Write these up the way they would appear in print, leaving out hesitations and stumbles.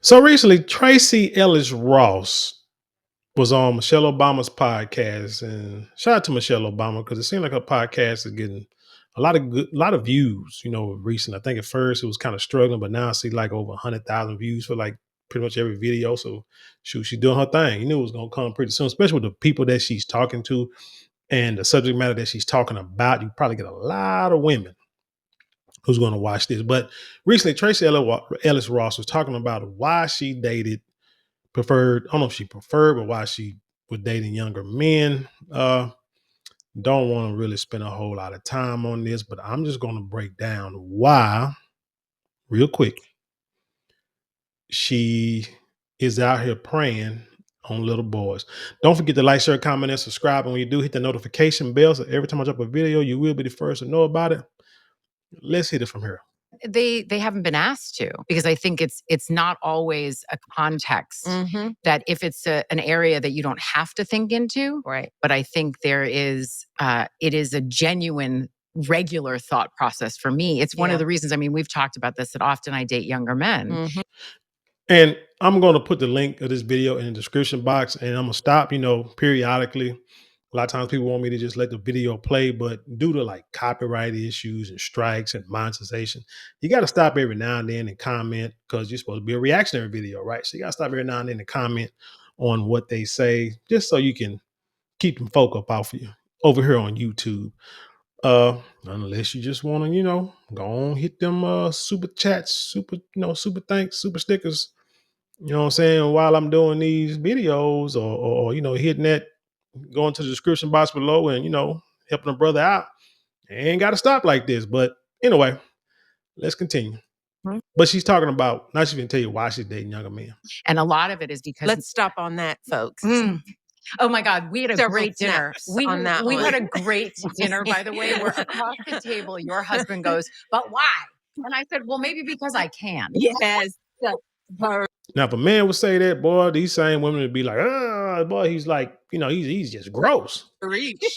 So recently, Tracee Ellis Ross was on Michelle Obama's podcast, and shout out to Michelle Obama because it seemed like her podcast is getting a lot of views. Recent. I think at first it was kind of struggling, but now I see like over 100,000 views for like pretty much every video. So shoot, she's doing her thing. You knew it was gonna come pretty soon, especially with the people that she's talking to and the subject matter that she's talking about. You probably get a lot of women who's going to watch this. But recently, Ellis Ross was talking about why she preferred, I don't know if she preferred, but why she was dating younger men. Don't want to really spend a whole lot of time on this, but I'm just going to break down why, real quick, she is out here preying on little boys. Don't forget to like, share, comment, and subscribe. And when you do, hit the notification bell so every time I drop a video, you will be the first to know about it. Let's hit it from here. They haven't been asked to, because I think it's not always a context that if it's an area that you don't have to think into, Right. but I think it is a genuine regular thought process for me. It's one of the reasons, I mean, we've talked about this, that often I date younger men. And I'm going to put the link of this video in the description box, and I'm going to stop, periodically. A lot of times people want me to just let the video play, but due to like copyright issues and strikes and monetization, you got to stop every now and then and comment, because you're supposed to be a reactionary video, right? So you got to stop every now and then and comment on what they say, just so you can keep them folk up off of you over here on YouTube. Unless you just want to, go on, hit them super chats, super thanks, super stickers. You know what I'm saying? While I'm doing these videos, or hitting that, going to the description box below and, helping a brother out. Ain't got to stop like this. But anyway, let's continue. But she's talking about, now she's going to tell you why she's dating younger men. And a lot of it is because Let's stop on that, folks. Oh my God, we had a great dinner. We had a great dinner, by the way, where across the table, your husband goes, "But why?" And I said, "Well, maybe because I can." Yes. Now, if a man would say that, boy, these same women would be like, boy, he's like, he's just gross. Reach. This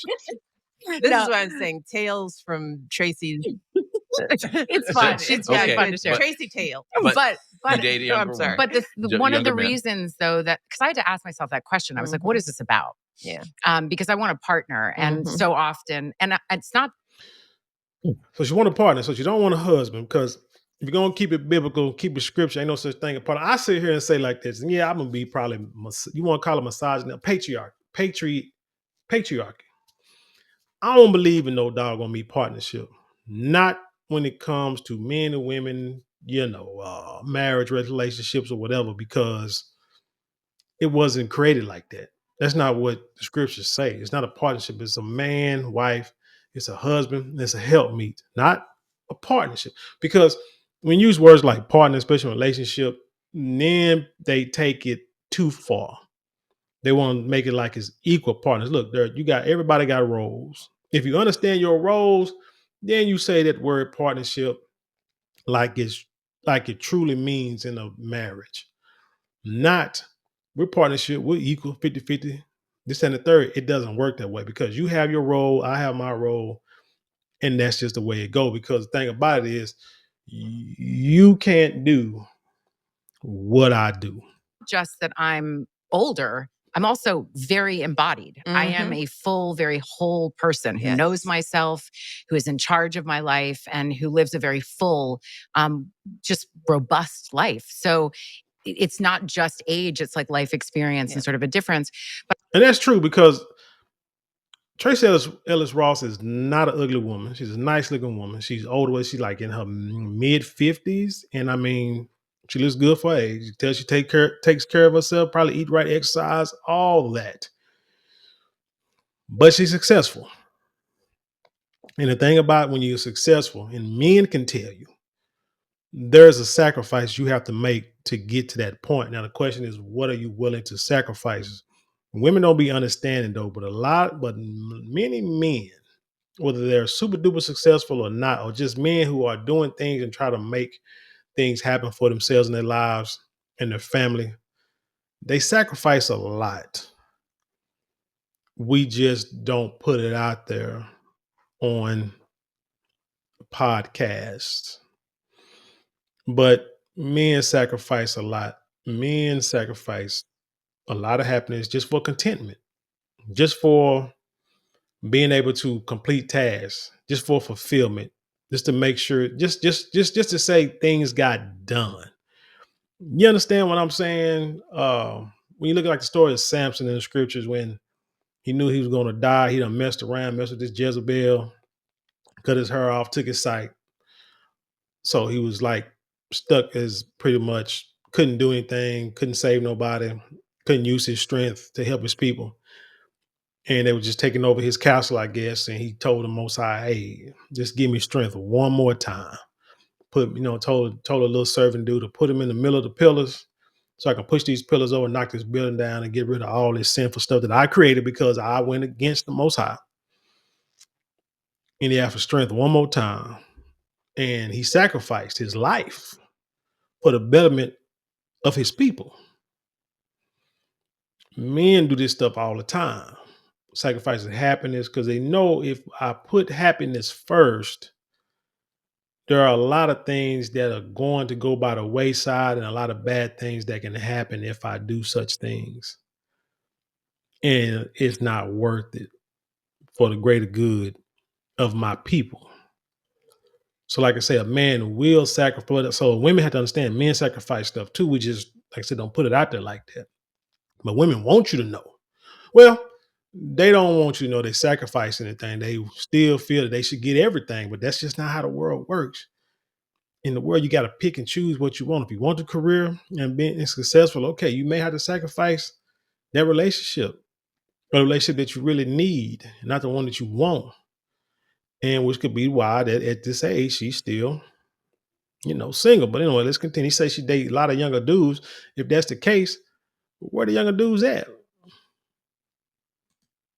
is why I'm saying tales from Tracee. It's fun. It's very fun to share. Tracee tale. But I'm sorry. But one of the reasons, though, that because I had to ask myself that question, I was like, what is this about? Yeah. Because I want a partner. And so often, and it's not. So you want a partner, so you don't want a husband, because if you're going to keep it biblical, keep it scripture, ain't no such thing as partner. I sit here and say like this, and yeah, I'm going to be probably, you want to call it misogyny, patriarchy. I don't believe in no doggone me partnership. Not when it comes to men and women, marriage relationships or whatever, because it wasn't created like that. That's not what the scriptures say. It's not a partnership. It's a man, wife, it's a husband, it's a helpmeet, not a partnership. Because when you use words like partner, especially in a relationship, then they take it too far. They want to make it like it's equal partners. Look, everybody got roles. If you understand your roles, then you say that word partnership like it truly means in a marriage. Not we're partnership, we're equal 50-50, this and the third. It doesn't work that way, because you have your role, I have my role, and that's just the way it goes. Because the thing about it is, you can't do what I do. Just that I'm older, I'm also very embodied. I am a full, very whole person who knows myself, who is in charge of my life, and who lives a very full, just robust life. So it's not just age, it's like life experience and sort of a difference. And that's true, because Tracee Ellis Ross is not an ugly woman. She's a nice looking woman. She's older. She's like in her mid 50s. And I mean, she looks good for her age. You tell she takes care of herself, probably eat right, exercise, all that. But she's successful. And the thing about when you're successful, and men can tell you, there's a sacrifice you have to make to get to that point. Now, the question is, what are you willing to sacrifice? Women don't be understanding though, but many men, whether they're super duper successful or not, or just men who are doing things and try to make things happen for themselves and their lives and their family, they sacrifice a lot. We just don't put it out there on podcasts. But men sacrifice a lot. Men sacrifice a lot of happiness just for contentment, just for being able to complete tasks, just for fulfillment, just to make sure, just to say things got done. You understand what I'm saying? When you look at like the story of Samson in the scriptures, when he knew he was going to die, he done messed around, messed with this Jezebel, cut his hair off, took his sight. So he was like stuck as pretty much couldn't do anything, couldn't save nobody, couldn't use his strength to help his people. And they were just taking over his castle, I guess. And he told the Most High, "Hey, just give me strength one more time." Told a little servant dude to put him in the middle of the pillars so I can push these pillars over, knock this building down, and get rid of all this sinful stuff that I created because I went against the Most High. And he asked for strength one more time. And he sacrificed his life for the betterment of his people. Men do this stuff all the time, sacrificing happiness because they know if I put happiness first, there are a lot of things that are going to go by the wayside and a lot of bad things that can happen if I do such things. And it's not worth it for the greater good of my people. So, like I say, a man will sacrifice. So, women have to understand men sacrifice stuff too. We just, like I said, don't put it out there like that. But women want you to know. Well, they don't want you to know they sacrifice anything. They still feel that they should get everything, but that's just not how the world works. In the world, you got to pick and choose what you want. If you want a career and being successful, okay, you may have to sacrifice that relationship, a relationship that you really need, not the one that you want. And which could be why that at this age, she's still, single. But anyway, let's continue. He says she date a lot of younger dudes. If that's the case, where the younger dudes at?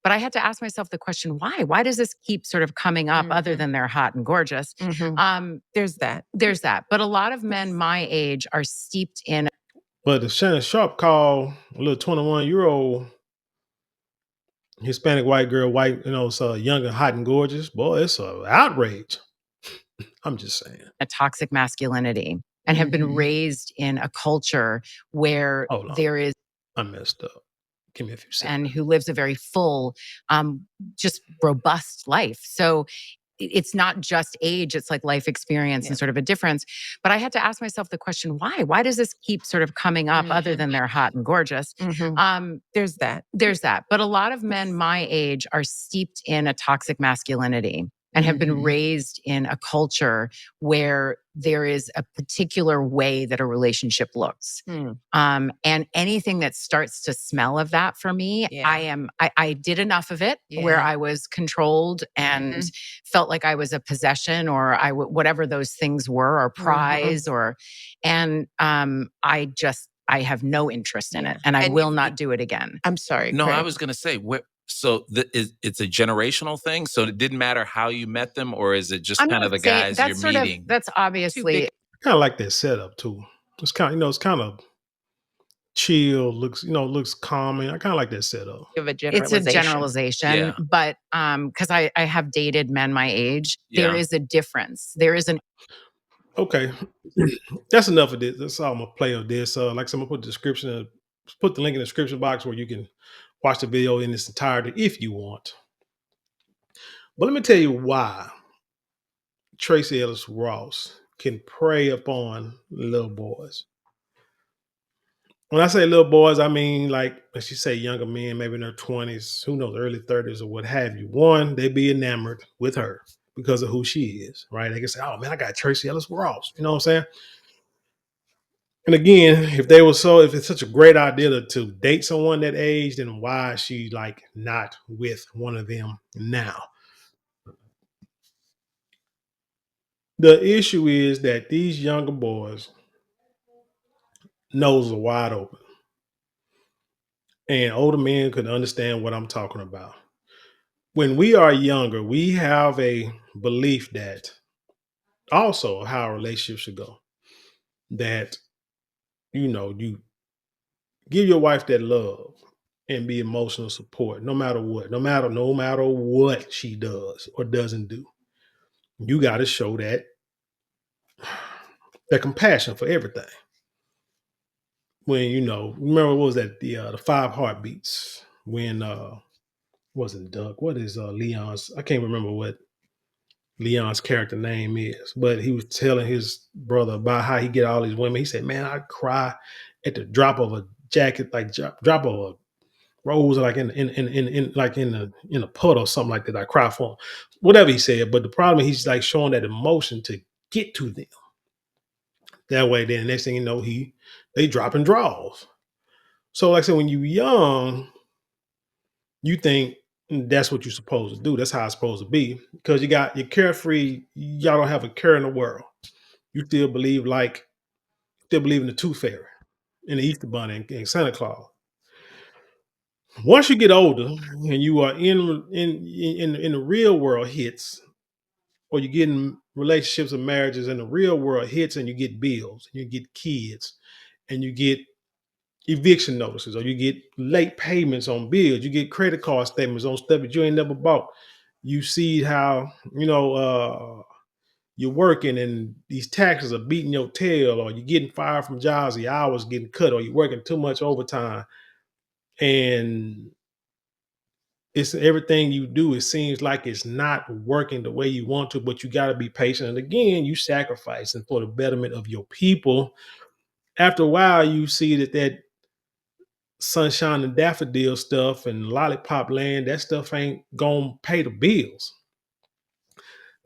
But I had to ask myself the question, why? Why does this keep sort of coming up other than they're hot and gorgeous? There's that. There's that. But a lot of men my age are steeped in. But the Shannon Sharp called a little 21-year-old Hispanic white girl, so young and hot and gorgeous. Boy, it's an outrage. I'm just saying. A toxic masculinity and have been raised in a culture where there is. I messed up. Give me a few seconds. And who lives a very full, just robust life. So it's not just age, it's like life experience and sort of a difference. But I had to ask myself the question, why? Why does this keep sort of coming up other than they're hot and gorgeous? There's that. There's that. But a lot of men my age are steeped in a toxic masculinity and have been raised in a culture where there is a particular way that a relationship looks. And anything that starts to smell of that for me, I did enough of it where I was controlled and felt like I was a possession or whatever those things were, or prize, I have no interest in it, and I will not do it again. I'm sorry. No, Craig. I was going to say, it's a generational thing. So it didn't matter how you met them, or is it just I'm kind not of the saying- guys that's you're sort meeting? Of, that's obviously. I kind of like that setup too. It's kind of, it's kind of chill. Looks calming. I kind of like that setup. It's a generalization, but because I have dated men my age, there is a difference. There is an. Okay, that's enough of this. That's all I'm gonna play of this. Like I said, I'm gonna put the link in the description box where you can watch the video in its entirety if you want. But let me tell you why Tracee Ellis Ross can prey upon little boys. When I say little boys, I mean, like, let's just say younger men, maybe in their 20s, who knows, early 30s or what have you. One, they be enamored with her because of who she is, right? They can say, oh man, I got Tracee Ellis Ross. You know what I'm saying? And again, if it's such a great idea to date someone that age, then why is she like not with one of them now? The issue is that these younger boys' noses are wide open. And older men could understand what I'm talking about. When we are younger, we have a belief that also how a relationship should go. That, you give your wife that love and be emotional support, no matter what, no matter what she does or doesn't do. You got to show that compassion for everything. when, remember what was that? The Five Heartbeats. When wasn't Doug? What is Leon's? I can't remember what Leon's character name is, but he was telling his brother about how he get all these women. He said, "Man, I cry at the drop of a jacket, like drop of a rose, like in a puddle or something like that. I cry for him." Whatever he said, but the problem, he's like showing that emotion to get to them. That way, then the next thing you know, they dropping draws. So, like I said, when you young, you think that's what you're supposed to do. That's how it's supposed to be, because you're carefree. Y'all don't have a care in the world. You still believe in the Tooth Fairy and the Easter Bunny and Santa Claus. Once you get older and you are in the real world hits, or you get in relationships and marriages, and the real world hits, and you get bills, and you get kids, and you get eviction notices, or you get late payments on bills, you get credit card statements on stuff that you ain't never bought. You see how you're working and these taxes are beating your tail, or you're getting fired from jobs, your hours getting cut, or you're working too much overtime, and it's everything you do. It seems like it's not working the way you want to, but you got to be patient. And again, you sacrificing for the betterment of your people. After a while, you see that sunshine and daffodil stuff and lollipop land, that stuff ain't gonna pay the bills.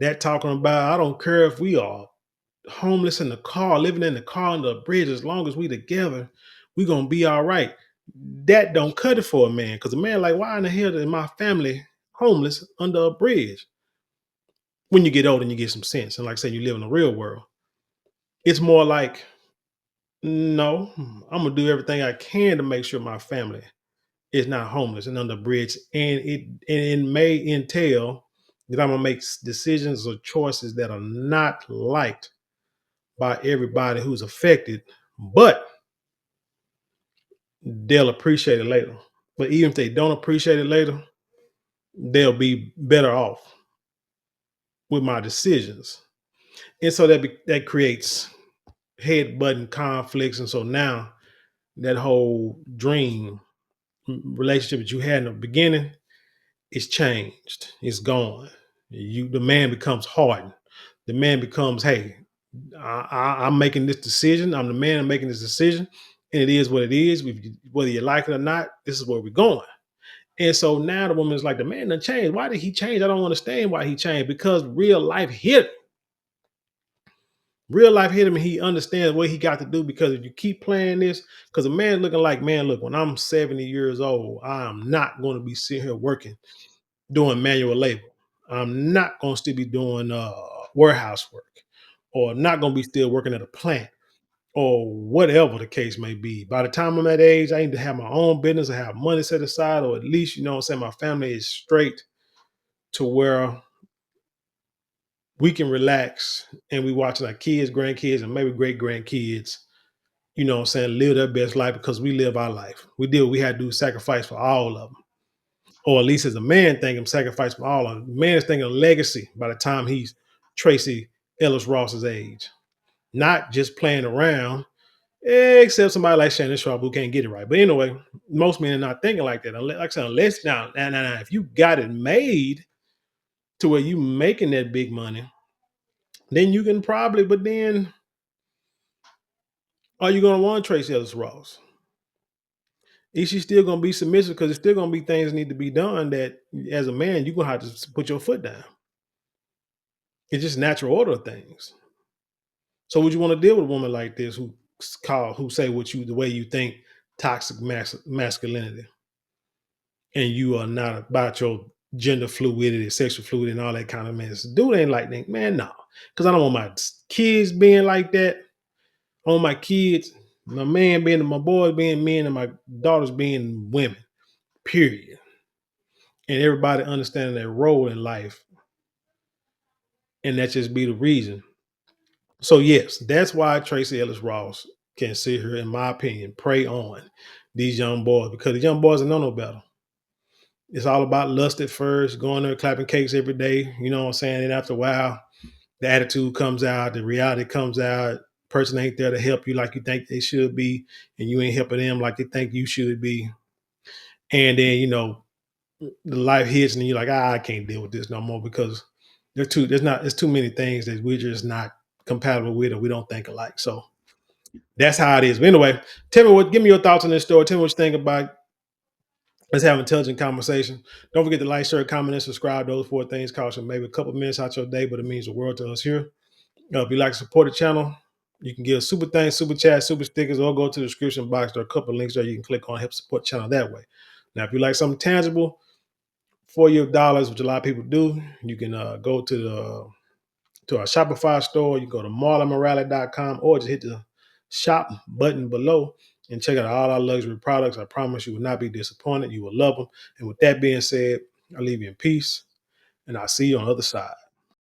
That talking about, I don't care if we are homeless in the car, living in the car under a bridge, as long as we together, we gonna be all right. That don't cut it for a man, because a man like, why in the hell is my family homeless under a bridge? When you get older and you get some sense, and like I said, you live in the real world, it's more like, no, I'm gonna do everything I can to make sure my family is not homeless and under a bridge, and it may entail that I'm gonna make decisions or choices that are not liked by everybody who's affected, but they'll appreciate it later. But even if they don't appreciate it later, they'll be better off with my decisions. And so that creates head button conflicts. And so now that whole dream relationship that you had in the beginning, it's changed. It's gone. The man becomes hardened. The man becomes, hey, I'm making this decision. I'm the man. I'm making this decision, and it is what it is. Whether you like it or not, this is where we're going. And so now the woman's like, the man done changed. Why did he change? I don't understand why he changed. Because real life hit him. Real life hit him, and he understands what he got to do. Because if you keep playing this, because a man looking like, man, look, when I'm 70 years old, I am not going to be sitting here working, doing manual labor. I'm not going to still be doing warehouse work, or not going to be still working at a plant, or whatever the case may be. By the time I'm that age, I need to have my own business, I have money set aside, or at least, you know what I'm saying, my family is straight to where we can relax and we watching our kids, grandkids, and maybe great grandkids, you know what I'm saying, live their best life, because we live our life. We had to do sacrifice for all of them. Or at least as a man thinking sacrifice for all of them. The man is thinking of legacy by the time he's Tracee Ellis Ross's age. Not just playing around, except somebody like Shannon Sharp who can't get it right. But anyway, most men are not thinking like that. Like I said, unless now, if you got it made to where you making that big money, then you can probably, but then are you going to want Tracee Ellis Ross? Is she still going to be submissive? Because there's still going to be things that need to be done that as a man, you're going to have to put your foot down. It's just natural order of things. So would you want to deal with a woman like this who say the way you think, toxic masculinity, and you are not about your gender fluidity, sexual fluidity, and all that kind of mess? Dude ain't like that, man. No, because I don't want my kids being like that. I want my kids, my man being, my boys being men, and my daughters being women. Period. And everybody understanding their role in life, and that just be the reason. So yes, that's why Tracee Ellis Ross can sit here, in my opinion, prey on these young boys, because the young boys don't know no better. It's all about lust at first, going there clapping cakes every day, you know what I'm saying? And after a while, the attitude comes out, the reality comes out. person ain't there to help you like you think they should be, and you ain't helping them like they think you should be. And then, the life hits and you're like, I can't deal with this no more because there's too many things that we're just not compatible with or we don't think alike. So that's how it is. But anyway, give me your thoughts on this story. Tell me what you think about it. Let's have an intelligent conversation. Don't forget to like, share, comment, and subscribe. Those 4 things cost you maybe a couple minutes out your day, but it means the world to us here. If you'd like to support the channel, you can give super thanks, super chat, super stickers, or go to the description box. There are a couple of links there you can click on, help support the channel that way. Now, if you like something tangible for your dollars, which a lot of people do, you can go to our Shopify store. You can go to marlonmorale.com or just hit the shop button below and check out all our luxury products. I promise you will not be disappointed. You will love them. And with that being said, I'll leave you in peace, and I'll see you on the other side.